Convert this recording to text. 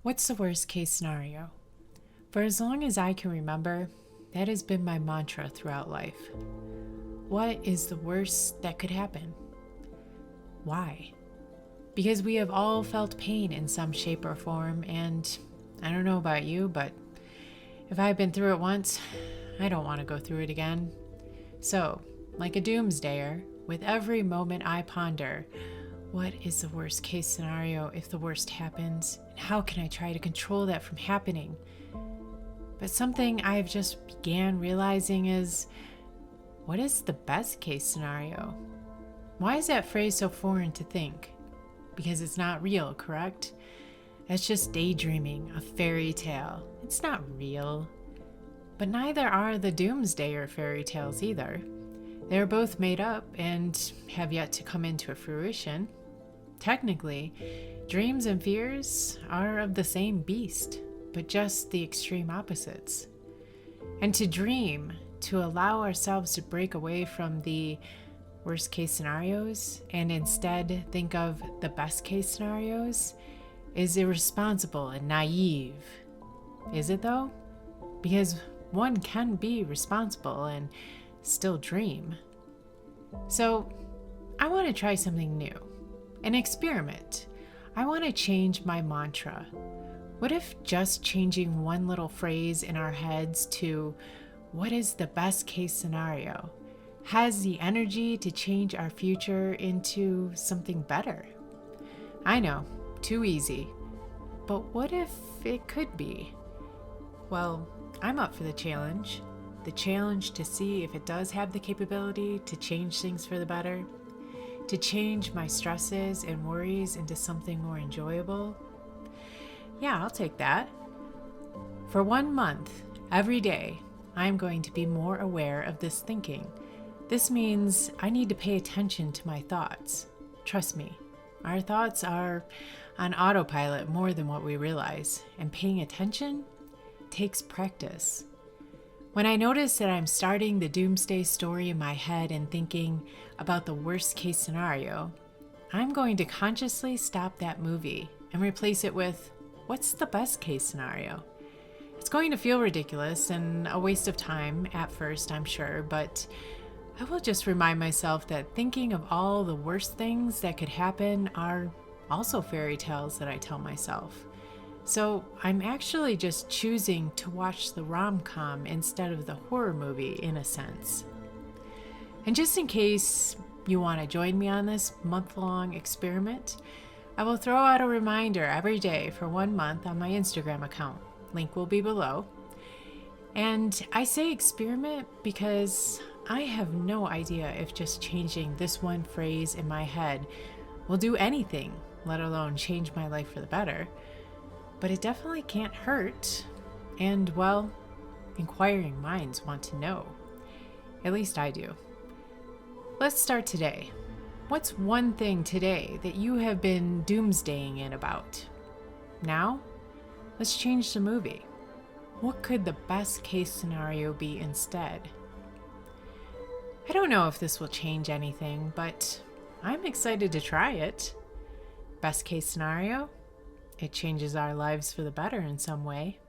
What's the worst case scenario? For as long as I can remember, that has been my mantra throughout life. What is the worst that could happen? Why? Because we have all felt pain in some shape or form, and I don't know about you, but if I've been through it once, I don't want to go through it again. So, like a doomsdayer, with every moment I ponder, what is the worst case scenario if the worst happens? And how can I try to control that from happening? But something I've just began realizing is, what is the best case scenario? Why is that phrase so foreign to think? Because it's not real, correct? That's just daydreaming, a fairy tale. It's not real. But neither are the doomsdayer fairy tales either. They're both made up and have yet to come into fruition. Technically, dreams and fears are of the same beast, but just the extreme opposites. And to dream, to allow ourselves to break away from the worst case scenarios and instead think of the best case scenarios, is irresponsible and naive. Is it though? Because one can be responsible and still dream. So, I want to try something new. An experiment. I want to change my mantra. What if just changing one little phrase in our heads to what is the best case scenario has the energy to change our future into something better? I know, too easy. But what if it could be? Well, I'm up for the challenge. The challenge to see if it does have the capability to change things for the better, to change my stresses and worries into something more enjoyable. Yeah, I'll take that. For 1 month, every day, I'm going to be more aware of this thinking. This means I need to pay attention to my thoughts. Trust me, our thoughts are on autopilot more than what we realize, and paying attention takes practice. When I notice that I'm starting the doomsday story in my head and thinking about the worst case scenario, I'm going to consciously stop that movie and replace it with, what's the best case scenario? It's going to feel ridiculous and a waste of time at first, I'm sure, but I will just remind myself that thinking of all the worst things that could happen are also fairy tales that I tell myself. So I'm actually just choosing to watch the rom-com instead of the horror movie in a sense. And just in case you want to join me on this month-long experiment, I will throw out a reminder every day for 1 month on my Instagram account. Link will be below. And I say experiment because I have no idea if just changing this one phrase in my head will do anything, let alone change my life for the better. But it definitely can't hurt. And, well, inquiring minds want to know. At least I do. Let's start today. What's one thing today that you have been doomsdaying in about? Now, let's change the movie. What could the best case scenario be instead? I don't know if this will change anything, but I'm excited to try it. Best case scenario? It changes our lives for the better in some way.